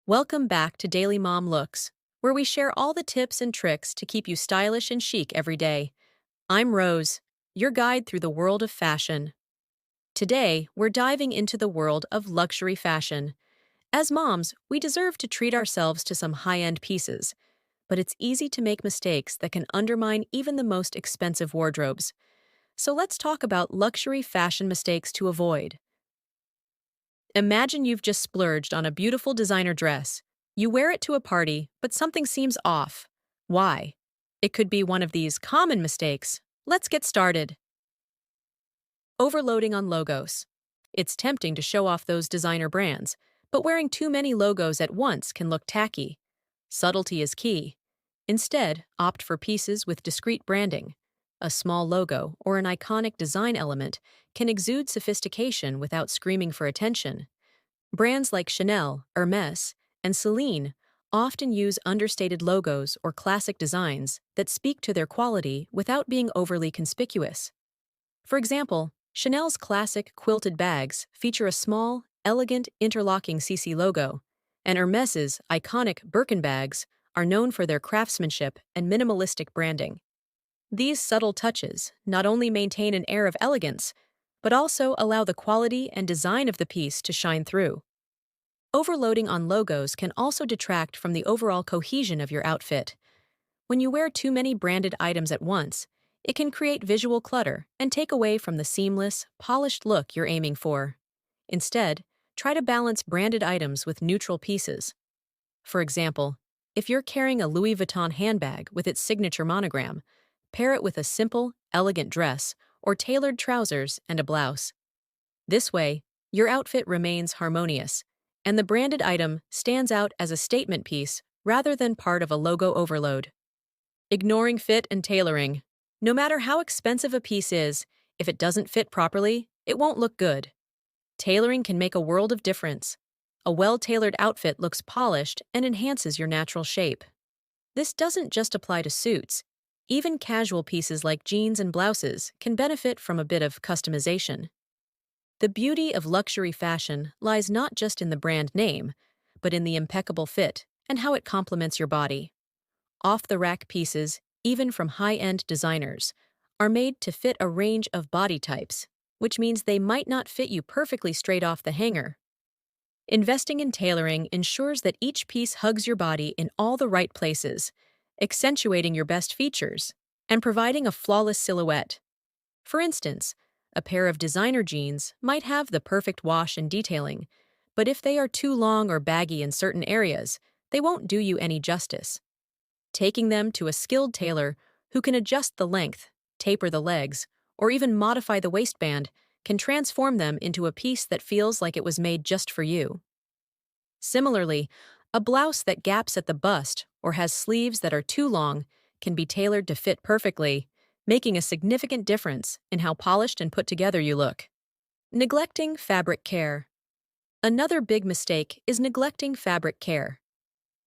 Welcome back to Daily Mom Looks, where we share all the tips and tricks to keep you stylish and chic every day. I'm Rose, your guide through the world of fashion. Today, we're diving into the world of luxury fashion. As moms, we deserve to treat ourselves to some high-end pieces, but it's easy to make mistakes that can undermine even the most expensive wardrobes. So let's talk about luxury fashion mistakes to avoid. Imagine you've just splurged on a beautiful designer dress. You wear it to a party, but something seems off. Why? It could be one of these common mistakes. Let's get started. Overloading on logos. It's tempting to show off those designer brands, but wearing too many logos at once can look tacky. Subtlety is key. Instead, opt for pieces with discreet branding. A small logo or an iconic design element can exude sophistication without screaming for attention. Brands like Chanel, Hermès, and Celine often use understated logos or classic designs that speak to their quality without being overly conspicuous. For example, Chanel's classic quilted bags feature a small, elegant interlocking CC logo, and Hermès's iconic Birkin bags are known for their craftsmanship and minimalistic branding. These subtle touches not only maintain an air of elegance, but also allow the quality and design of the piece to shine through. Overloading on logos can also detract from the overall cohesion of your outfit. When you wear too many branded items at once, it can create visual clutter and take away from the seamless, polished look you're aiming for. Instead, try to balance branded items with neutral pieces. For example, if you're carrying a Louis Vuitton handbag with its signature monogram, pair it with a simple, elegant dress or tailored trousers and a blouse. This way, your outfit remains harmonious, and the branded item stands out as a statement piece rather than part of a logo overload. Ignoring fit and tailoring. No matter how expensive a piece is, if it doesn't fit properly, it won't look good. Tailoring can make a world of difference. A well-tailored outfit looks polished and enhances your natural shape. This doesn't just apply to suits. Even casual pieces like jeans and blouses can benefit from a bit of customization. The beauty of luxury fashion lies not just in the brand name, but in the impeccable fit and how it complements your body. Off-the-rack pieces, even from high-end designers, are made to fit a range of body types, which means they might not fit you perfectly straight off the hanger. Investing in tailoring ensures that each piece hugs your body in all the right places, accentuating your best features and providing a flawless silhouette. For instance, a pair of designer jeans might have the perfect wash and detailing, but if they are too long or baggy in certain areas, they won't do you any justice. Taking them to a skilled tailor who can adjust the length, taper the legs, or even modify the waistband can transform them into a piece that feels like it was made just for you. Similarly, a blouse that gaps at the bust or has sleeves that are too long can be tailored to fit perfectly, making a significant difference in how polished and put together you look. Neglecting fabric care. Another big mistake is neglecting fabric care.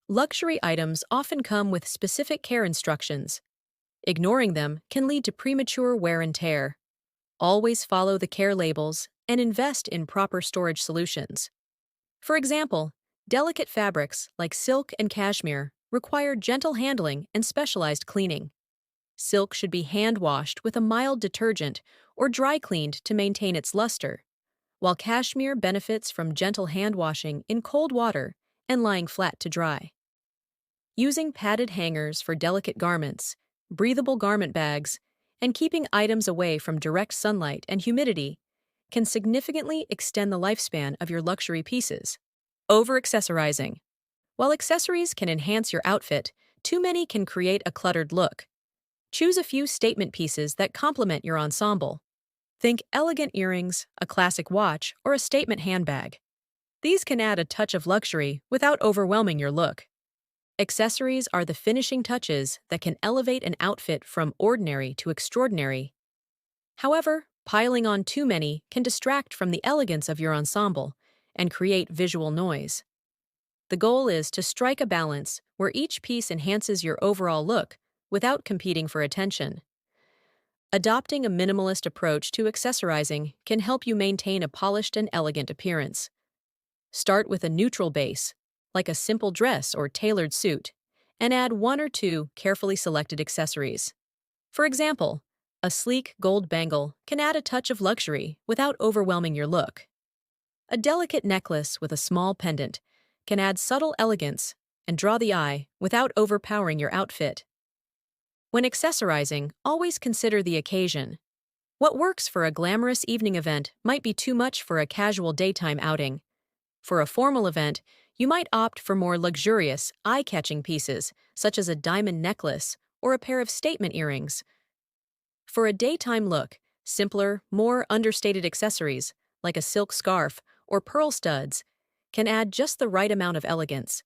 Luxury items often come with specific care instructions. Ignoring them can lead to premature wear and tear. Always follow the care labels and invest in proper storage solutions. For example, delicate fabrics like silk and cashmere require gentle handling and specialized cleaning. Silk should be hand-washed with a mild detergent or dry-cleaned to maintain its luster, while cashmere benefits from gentle hand-washing in cold water and lying flat to dry. Using padded hangers for delicate garments, breathable garment bags, and keeping items away from direct sunlight and humidity can significantly extend the lifespan of your luxury pieces. Overaccessorizing. While accessories can enhance your outfit, too many can create a cluttered look. Choose a few statement pieces that complement your ensemble. Think elegant earrings, a classic watch, or a statement handbag. These can add a touch of luxury without overwhelming your look. Accessories are the finishing touches that can elevate an outfit from ordinary to extraordinary. However, piling on too many can distract from the elegance of your ensemble and create visual noise. The goal is to strike a balance where each piece enhances your overall look without competing for attention. Adopting a minimalist approach to accessorizing can help you maintain a polished and elegant appearance. Start with a neutral base, like a simple dress or tailored suit, and add one or two carefully selected accessories. For example, a sleek gold bangle can add a touch of luxury without overwhelming your look. A delicate necklace with a small pendant can add subtle elegance and draw the eye without overpowering your outfit. When accessorizing, always consider the occasion. What works for a glamorous evening event might be too much for a casual daytime outing. For a formal event, you might opt for more luxurious, eye-catching pieces, such as a diamond necklace or a pair of statement earrings. For a daytime look, simpler, more understated accessories, like a silk scarf or pearl studs, can add just the right amount of elegance.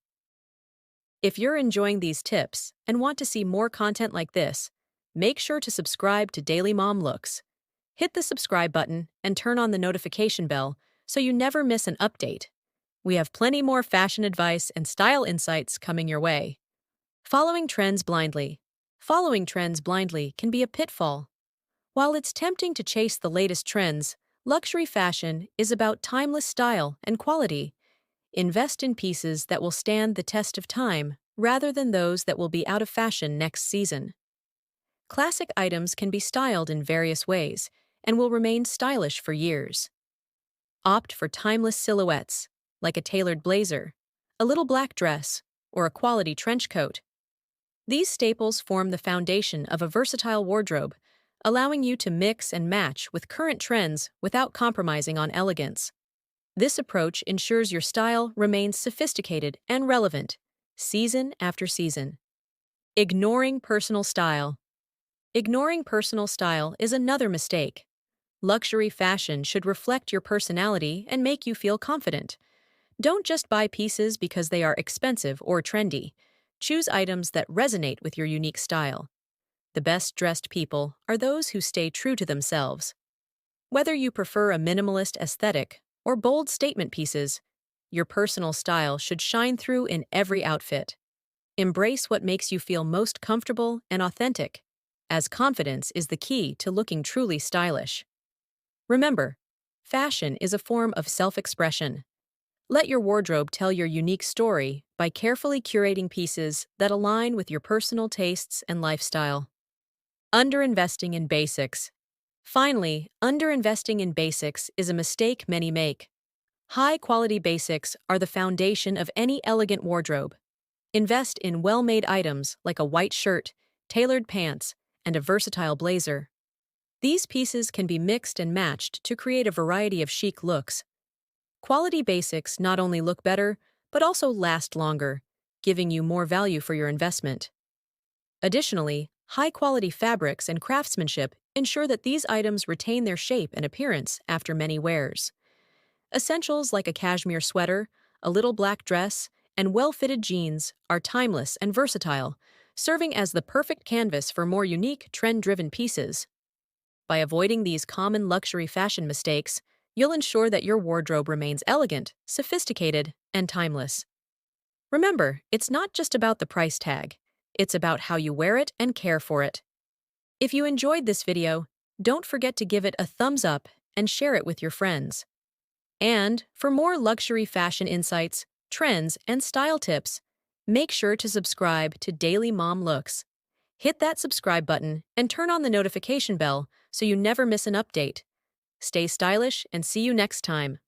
If you're enjoying these tips and want to see more content like this, make sure to subscribe to Daily Mom Looks. Hit the subscribe button and turn on the notification bell so you never miss an update. We have plenty more fashion advice and style insights coming your way. Following trends blindly. Following trends blindly can be a pitfall. While it's tempting to chase the latest trends, luxury fashion is about timeless style and quality. Invest in pieces that will stand the test of time rather than those that will be out of fashion next season. Classic items can be styled in various ways and will remain stylish for years. Opt for timeless silhouettes, like a tailored blazer, a little black dress, or a quality trench coat. These staples form the foundation of a versatile wardrobe, allowing you to mix and match with current trends without compromising on elegance. This approach ensures your style remains sophisticated and relevant, season after season. Ignoring personal style. Ignoring personal style is another mistake. Luxury fashion should reflect your personality and make you feel confident. Don't just buy pieces because they are expensive or trendy. Choose items that resonate with your unique style. The best-dressed people are those who stay true to themselves. Whether you prefer a minimalist aesthetic or bold statement pieces, your personal style should shine through in every outfit. Embrace what makes you feel most comfortable and authentic, as confidence is the key to looking truly stylish. Remember, fashion is a form of self-expression. Let your wardrobe tell your unique story by carefully curating pieces that align with your personal tastes and lifestyle. Underinvesting in basics. Finally, underinvesting in basics is a mistake many make. High-quality basics are the foundation of any elegant wardrobe. Invest in well-made items like a white shirt, tailored pants, and a versatile blazer. These pieces can be mixed and matched to create a variety of chic looks. Quality basics not only look better, but also last longer, giving you more value for your investment. Additionally, high-quality fabrics and craftsmanship ensure that these items retain their shape and appearance after many wears. Essentials like a cashmere sweater, a little black dress, and well-fitted jeans are timeless and versatile, serving as the perfect canvas for more unique, trend-driven pieces. By avoiding these common luxury fashion mistakes, you'll ensure that your wardrobe remains elegant, sophisticated, and timeless. Remember, it's not just about the price tag. It's about how you wear it and care for it. If you enjoyed this video, don't forget to give it a thumbs up and share it with your friends. And for more luxury fashion insights, trends, and style tips, make sure to subscribe to Daily Mom Looks. Hit that subscribe button and turn on the notification bell so you never miss an update. Stay stylish and see you next time.